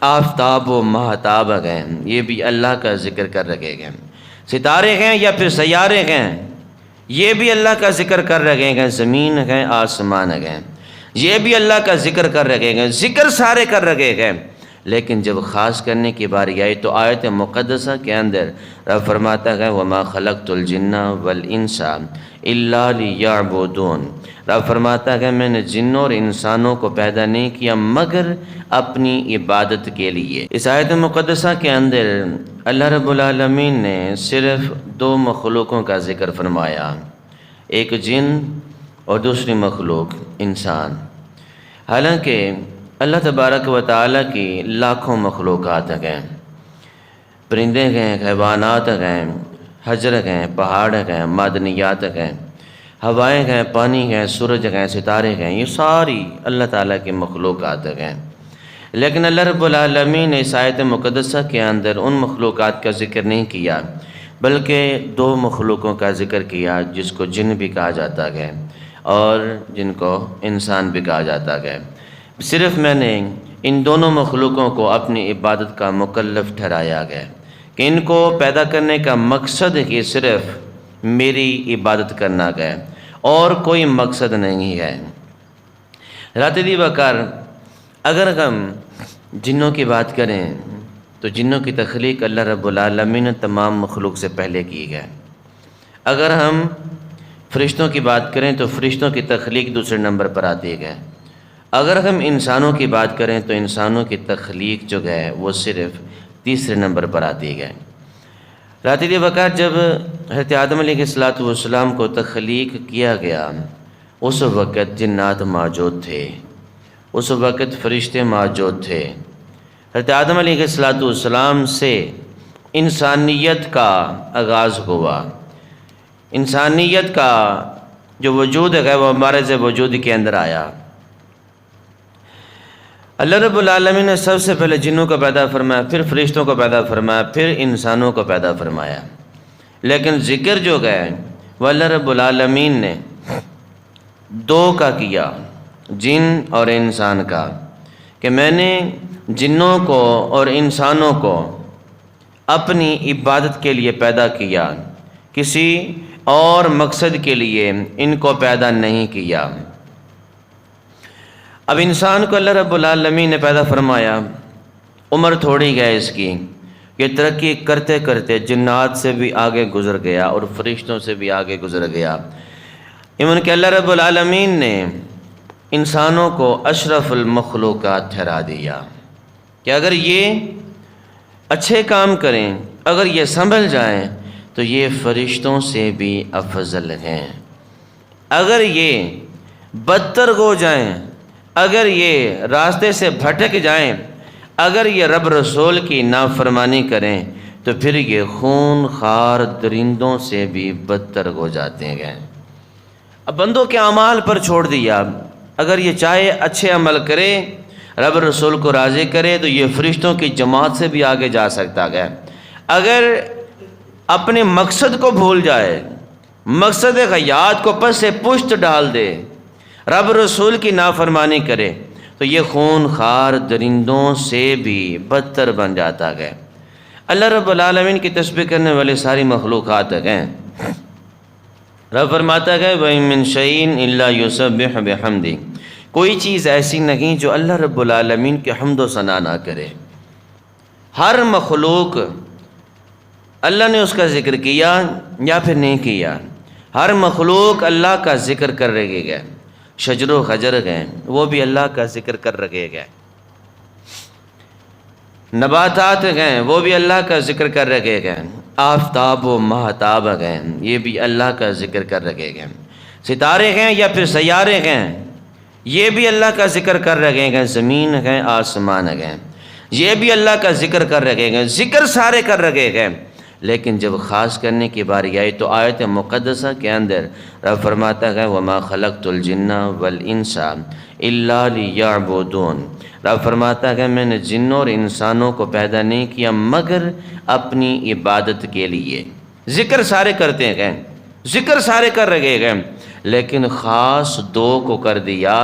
آفتاب و مہتاب ہیں، یہ بھی اللہ کا ذکر کر رکھے گئے۔ ستارے ہیں یا پھر سیارے ہیں، یہ بھی اللہ کا ذکر کر رکھے گئے۔ زمین ہیں، آسمان ہیں، یہ بھی اللہ کا ذکر کر رکھے گئے۔ ذکر سارے کر رکھے گئے، لیکن جب خاص کرنے کی باری آئی تو آیت مقدسہ کے اندر رب فرماتا ہے وَمَا خَلَقْتُ الْجِنَّ وَالْإِنسَ إِلَّا لِيَعْبُدُونَ۔ رب فرماتا ہے میں نے جنوں اور انسانوں کو پیدا نہیں کیا مگر اپنی عبادت کے لیے۔ اس آیت مقدسہ کے اندر اللہ رب العالمین نے صرف دو مخلوقوں کا ذکر فرمایا، ایک جن اور دوسری مخلوق انسان۔ حالانکہ اللہ تبارک و تعالیٰ کی لاکھوں مخلوقات ہیں، پرندے ہیں، حیوانات ہیں، حجر ہیں، پہاڑ ہیں، معدنیات ہیں، ہوائیں ہیں، پانی ہیں، سورج ہیں، ستارے ہیں، یہ ساری اللہ تعالیٰ کی مخلوقات ہیں۔ لیکن اللہ رب العالمین نے اس آیت مقدسہ کے اندر ان مخلوقات کا ذکر نہیں کیا، بلکہ دو مخلوقوں کا ذکر کیا جس کو جن بھی کہا جاتا ہے اور جن کو انسان بھی کہا جاتا ہے۔ صرف میں نے ان دونوں مخلوقوں کو اپنی عبادت کا مکلف ٹھہرایا گیا کہ ان کو پیدا کرنے کا مقصد ہی صرف میری عبادت کرنا گیا اور کوئی مقصد نہیں ہے۔ رات دی بکر اگر ہم جنوں کی بات کریں تو جنوں کی تخلیق اللہ رب العالمین نے تمام مخلوق سے پہلے کی ہے۔ اگر ہم فرشتوں کی بات کریں تو فرشتوں کی تخلیق دوسرے نمبر پر آتی ہے۔ اگر ہم انسانوں کی بات کریں تو انسانوں کی تخلیق جو ہے وہ صرف تیسرے نمبر پر آتی ہے۔ رات دی وقت جب حضرت آدم علیہ السلام کو تخلیق کیا گیا اس وقت جنات موجود تھے، اس وقت فرشتے موجود تھے۔ حضرت آدم علیہ السلام سے انسانیت کا آغاز ہوا، انسانیت کا جو وجود ہے وہ معرض وجود کے اندر آیا۔ اللہ رب العالمین نے سب سے پہلے جنوں کو پیدا فرمایا، پھر فرشتوں کو پیدا فرمایا، پھر انسانوں کو پیدا فرمایا۔ لیکن ذکر جو گئے وہ اللہ رب العالمین نے دو کا کیا، جن اور انسان کا، کہ میں نے جنوں کو اور انسانوں کو اپنی عبادت کے لیے پیدا کیا، کسی اور مقصد کے لیے ان کو پیدا نہیں کیا۔ اب انسان کو اللہ رب العالمین نے پیدا فرمایا، عمر تھوڑی ہے اس کی، یہ ترقی کرتے کرتے جنات سے بھی آگے گزر گیا اور فرشتوں سے بھی آگے گزر گیا۔ ایون کہ اللہ رب العالمین نے انسانوں کو اشرف المخلوقات ٹھہرا دیا کہ اگر یہ اچھے کام کریں، اگر یہ سنبھل جائیں تو یہ فرشتوں سے بھی افضل ہیں۔ اگر یہ بدتر ہو جائیں، اگر یہ راستے سے بھٹک جائیں، اگر یہ رب رسول کی نافرمانی کریں تو پھر یہ خون خوار درندوں سے بھی بدتر ہو جاتے ہیں۔ اب بندوں کے اعمال پر چھوڑ دیا، اگر یہ چاہے اچھے عمل کرے، رب رسول کو راضی کرے تو یہ فرشتوں کی جماعت سے بھی آگے جا سکتا ہے۔ اگر اپنے مقصد کو بھول جائے، مقصد حیات کو پس سے پشت ڈال دے، رب رسول کی نافرمانی کرے تو یہ خون خوار درندوں سے بھی بدتر بن جاتا ہے۔ اللہ رب العالمین کی تسبیح کرنے والے ساری مخلوقات ہیں۔ رب فرماتا ہے وَإِن مِّن شَيْءٍ إِلَّا يُسَبِّحُ بِحَمْدِهِ، کوئی چیز ایسی نہیں جو اللہ رب العالمین کی حمد و ثنا نہ کرے۔ ہر مخلوق اللہ نے اس کا ذکر کیا یا پھر نہیں کیا، ہر مخلوق اللہ کا ذکر کر رہے گا۔ شجر و خجر گئے وہ بھی اللہ کا ذکر کر رکھے گئے، نباتات گئے وہ بھی اللہ کا ذکر کر رکھے گئے، آفتاب و مہتاب گئے یہ بھی اللہ کا ذکر کر رکھے گئے، ستارے ہیں یا پھر سیارے ہیں یہ بھی اللہ کا ذکر کر رکھے گئے، زمین ہیں، آسمان گئے یہ بھی اللہ کا ذکر کر رکھے گئے، ذکر سارے کر رکھے گئے۔ لیکن جب خاص کرنے کی باری آئی تو آیت مقدسہ کے اندر رب فرماتا ہے وَمَا خَلَقْتُ الْجِنَّ وَالْإِنسَ إِلَّا لِيَعْبُدُونَ۔ رب فرماتا ہے میں نے جنوں اور انسانوں کو پیدا نہیں کیا مگر اپنی عبادت کے لیے۔ ذکر سارے کرتے ہیں، ذکر سارے کر رہے ہیں، لیکن خاص دو کو کر دیا